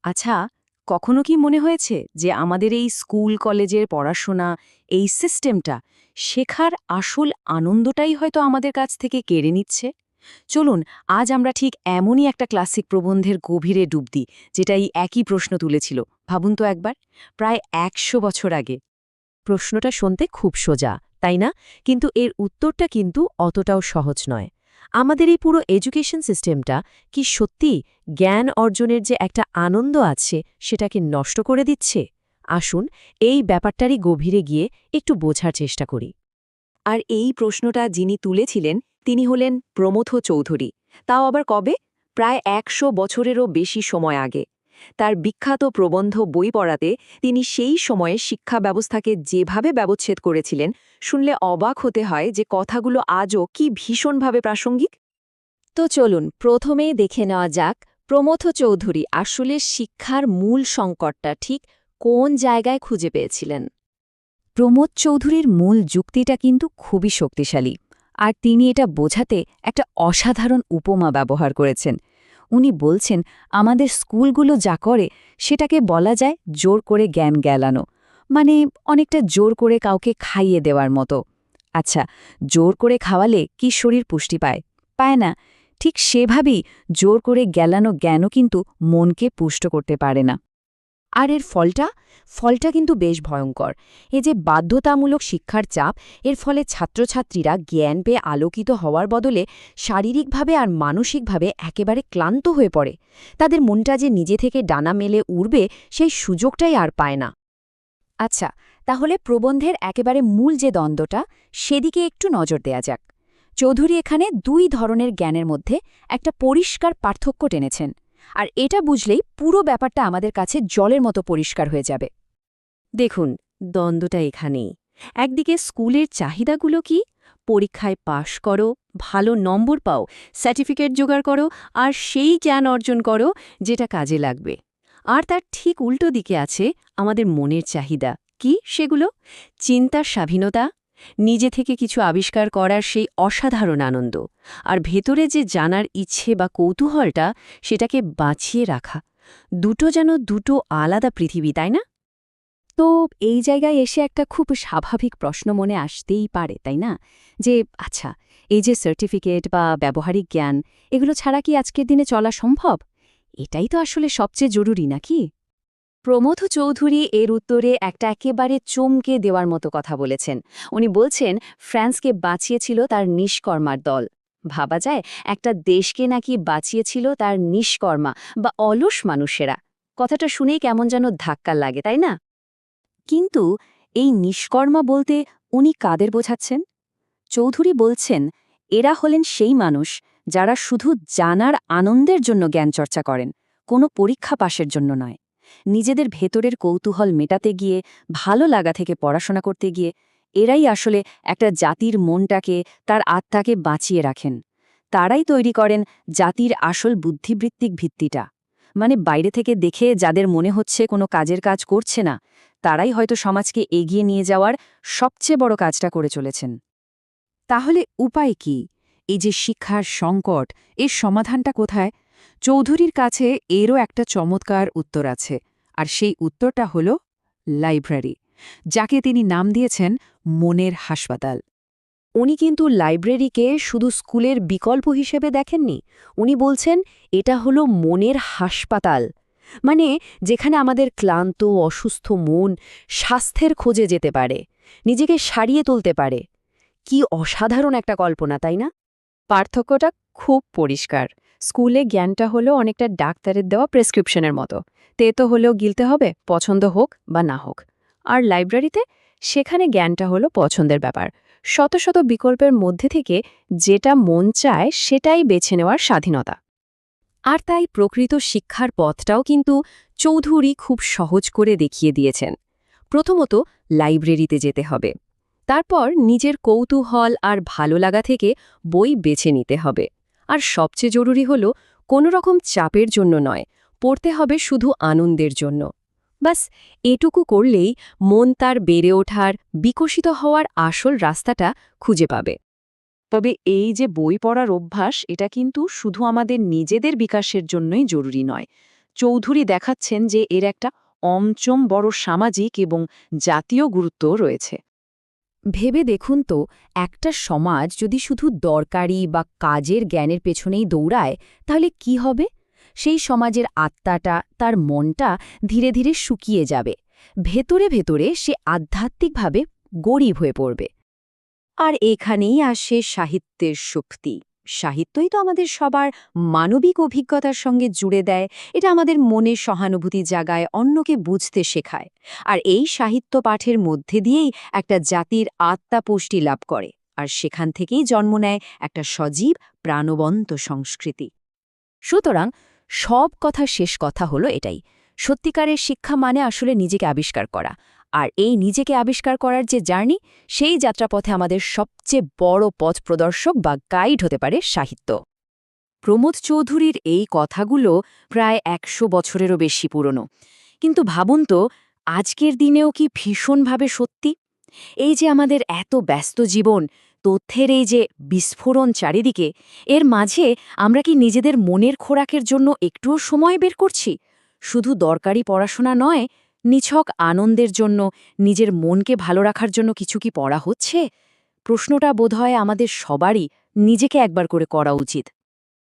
আচ্ছা, কখনো কি মনে হয়েছে যে আমাদের এই স্কুল কলেজের পড়াশোনা, এই সিস্টেমটা শেখার আসল আনন্দটাই হয়তো আমাদের কাছ থেকে কেড়ে নিচ্ছে? চলুন, আজ আমরা ঠিক এমনই একটা ক্লাসিক প্রবন্ধের গভীরে ডুব দিই, যেটা এই একই প্রশ্ন তুলেছিল। ভাবুন তো একবার, প্রায় ১০০ বছর আগে। প্রশ্নটা শুনতে খুব সোজা, তাই না? কিন্তু এর উত্তরটা কিন্তু অতটাও সহজ নয়। আমাদের এই পুরো এডুকেশন সিস্টেমটা কি সত্যি জ্ঞান অর্জনের যে একটা আনন্দ আছে সেটাকে নষ্ট করে দিচ্ছে? আসুন এই ব্যাপারটারই গভীরে গিয়ে একটু বোঝার চেষ্টা করি। আর এই প্রশ্নটা যিনি তুলেছিলেন, তিনি হলেন প্রমথ চৌধুরী। তাও আবার কবে? প্রায় ১০০ বছরেরও বেশি সময় আগে। তার বিখ্যাত প্রবন্ধ বই পড়াতে তিনি সেই সময়ে শিক্ষা ব্যবস্থাকে যেভাবে ব্যবচ্ছেদ করেছিলেন, শুনলে অবাক হতে হয় যে কথাগুলো আজও কি ভীষণভাবে প্রাসঙ্গিক। তো চলুন প্রথমেই দেখে নেওয়া যাক প্রমথ চৌধুরী আসলে শিক্ষার মূল সংকটটা ঠিক কোন জায়গায় খুঁজে পেয়েছিলেন। প্রমোদ চৌধুরীর মূল যুক্তিটা কিন্তু খুবই শক্তিশালী, আর তিনি এটা বোঝাতে একটা অসাধারণ উপমা ব্যবহার করেছেন। উনি বলছেন, আমাদের স্কুলগুলো যা করে সেটাকে বলা যায় জোর করে জ্ঞান গেলানো, মানে অনেকটা জোর করে কাউকে খাইয়ে দেওয়ার মতো। আচ্ছা, জোর করে খাওয়ালে কি শরীর পুষ্টি পায়? পায় না। ঠিক সেভাবেই জোর করে গেলানো জ্ঞানও কিন্তু মনকে পুষ্ট করতে পারে না। আর এর ফলটা কিন্তু বেশ ভয়ঙ্কর। এই যে বাধ্যতামূলক শিক্ষার চাপ, এর ফলে ছাত্রছাত্রীরা জ্ঞান পেয়ে আলোকিত হওয়ার বদলে শারীরিকভাবে আর মানসিকভাবে একেবারে ক্লান্ত হয়ে পড়ে। তাদের মনটা যে নিজে থেকে ডানা মেলে উড়বে সেই সুযোগটাই আর পায় না। আচ্ছা, তাহলে প্রবন্ধের একেবারে মূল যে দ্বন্দ্বটা সেদিকে একটু নজর দেয়া যাক। চৌধুরী এখানে দুই ধরনের জ্ঞানের মধ্যে একটা পরিষ্কার পার্থক্য টেনেছেন, আর এটা বুঝলেই পুরো ব্যাপারটা আমাদের কাছে জলের মতো পরিষ্কার হয়ে যাবে। দেখুন, দ্বন্দ্বটা এখানেই। একদিকে স্কুলের চাহিদাগুলো কি? পরীক্ষায় পাশ করো, ভালো নম্বর পাও, সার্টিফিকেট জোগাড় করো, আর সেই জ্ঞান অর্জন করো যেটা কাজে লাগবে। আর তার ঠিক উল্টো দিকে আছে আমাদের মনের চাহিদা। কি সেগুলো? চিন্তার স্বাধীনতা, নিজে থেকে কিছু আবিষ্কার করার সেই অসাধারণ আনন্দ, আর ভেতরে যে জানার ইচ্ছে বা কৌতূহলটা, সেটাকে বাঁচিয়ে রাখা। দুটো যেন দুটো আলাদা পৃথিবী, তাই না? তো এই জায়গায় এসে একটা খুব স্বাভাবিক প্রশ্ন মনে আসতেই পারে, তাই না? যে আচ্ছা, এই যে সার্টিফিকেট বা ব্যবহারিক জ্ঞান, এগুলো ছাড়া কি আজকের দিনে চলা সম্ভব? এটাই তো আসলে সবচেয়ে জরুরি, নাকি? প্রমথ চৌধুরী এর উত্তরে একটা একেবারে চমকে দেওয়ার মতো কথা বলেছেন। উনি বলছেন, ফ্রান্সকে বাঁচিয়েছিল তার নিষ্কর্মার দল। ভাবা যায়, একটা দেশকে নাকি বাঁচিয়েছিল তার নিষ্কর্মা বা অলস মানুষেরা। কথাটা শুনেই কেমন যেন ধাক্কা লাগে, তাই না? কিন্তু এই নিষ্কর্মা বলতে উনি কাদের বোঝাচ্ছেন? চৌধুরী বলছেন, এরা হলেন সেই মানুষ যারা শুধু জানার আনন্দের জন্য জ্ঞানচর্চা করেন, কোনো পরীক্ষা পাশের জন্য নয়। নিজেদের ভেতরের কৌতূহল মেটাতে গিয়ে, ভালো লাগা থেকে পড়াশোনা করতে গিয়ে, এরাই আসলে একটা জাতির মনটাকে, তার আত্মাকে বাঁচিয়ে রাখেন। তারাই তৈরি করেন জাতির আসল বুদ্ধিবৃত্তিক ভিত্তিটা। মানে বাইরে থেকে দেখে যাদের মনে হচ্ছে কোনো কাজের কাজ করছে না, তারাই হয়তো সমাজকে এগিয়ে নিয়ে যাওয়ার সবচেয়ে বড় কাজটা করে চলেছেন। তাহলে উপায় কি? এই যে শিক্ষার সংকট, এর সমাধানটা কোথায়? চৌধুরীর কাছে এরও একটা চমৎকার উত্তর আছে, আর সেই উত্তরটা হল লাইব্রেরি, যাকে তিনি নাম দিয়েছেন মনের হাসপাতাল। উনি কিন্তু লাইব্রেরিকে শুধু স্কুলের বিকল্প হিসেবে দেখেননি। উনি বলছেন, এটা হলো মনের হাসপাতাল। মানে যেখানে আমাদের ক্লান্ত অসুস্থ মন স্বাস্থ্যের খোঁজে যেতে পারে, নিজেকে সারিয়ে তুলতে পারে। কি অসাধারণ একটা কল্পনা, তাই না? পার্থক্যটা খুব পরিষ্কার। স্কুলে জ্ঞানটা হলো অনেকটা ডাক্তারের দেওয়া প্রেসক্রিপশনের মতো, তেতো হলেও গিলতে হবে, পছন্দ হোক বা না হোক। আর লাইব্রেরিতে, সেখানে জ্ঞানটা হলো পছন্দের ব্যাপার। শত শত বিকল্পের মধ্যে থেকে যেটা মন চায় সেটাই বেছে নেওয়ার স্বাধীনতা। আর তাই প্রকৃত শিক্ষার পথটাও কিন্তু চৌধুরী খুব সহজ করে দেখিয়ে দিয়েছেন। প্রথমত, লাইব্রেরিতে যেতে হবে। তারপর নিজের কৌতূহল আর ভালো লাগা থেকে বই বেছে নিতে হবে। আর সবচেয়ে জরুরি হল, কোনো রকম চাপের জন্য নয়, পড়তে হবে শুধু আনন্দের জন্য। বাস, এটুকু করলেই মন তার বেড়ে ওঠার, বিকশিত হওয়ার আসল রাস্তাটা খুঁজে পাবে। তবে এই যে বই পড়ার অভ্যাস, এটা কিন্তু শুধু আমাদের নিজেদের বিকাশের জন্যই জরুরি নয়। চৌধুরী দেখাচ্ছেন যে এর একটা অমচম বড় সামাজিক এবং জাতীয় গুরুত্ব রয়েছে। ভেবে দেখুন তো, একটা সমাজ যদি শুধু দরকারি বা কাজের জ্ঞানের পেছনেই দৌড়ায়, তাহলে কি হবে? সেই সমাজের আত্মাটা, তার মনটা ধীরে ধীরে শুকিয়ে যাবে। ভেতরে ভেতরে সে আধ্যাত্মিকভাবে গরিব হয়ে পড়বে। আর এখানেই আসে সাহিত্যের শক্তি। সাহিত্যই তো আমাদের সবার মানবিক অভিজ্ঞতার সঙ্গে জুড়ে দেয়। এটা আমাদের মনে সহানুভূতি জাগায়, অন্যকে বুঝতে শেখায়। আর এই সাহিত্য পাঠের মধ্যে দিয়েই একটা জাতির আত্মা পুষ্টি লাভ করে। আর সেখান থেকেই জন্ম নেয় একটা সজীব, প্রাণবন্ত সংস্কৃতি। সুতরাং সব কথার শেষ কথা হলো এটাই: সত্যিকারের শিক্ষা মানে আসলে নিজেকে আবিষ্কার করা। আর এই নিজেকে আবিষ্কার করার যে জার্নি, সেই যাত্রাপথে আমাদের সবচেয়ে বড় পথ প্রদর্শক বা গাইড হতে পারে সাহিত্য। প্রমোদ চৌধুরীর এই কথাগুলো প্রায় ১০০ বছরেরও বেশি পুরনো। কিন্তু ভাবুন তো, আজকের দিনেও কি ভীষণভাবে সত্যি? এই যে আমাদের এত ব্যস্ত জীবন, তথ্যের এই যে বিস্ফোরণ চারিদিকে, এর মাঝে আমরা কি নিজেদের মনের খোরাকের জন্য একটুও সময় বের করছি? শুধু দরকারি পড়াশোনা নয়, নিছক আনন্দের জন্য, নিজের মনকে ভালো রাখার জন্য কিছু কি পড়া হচ্ছে? প্রশ্নটা বোধহয় আমাদের সবারই নিজেকে একবার করে করা উচিত।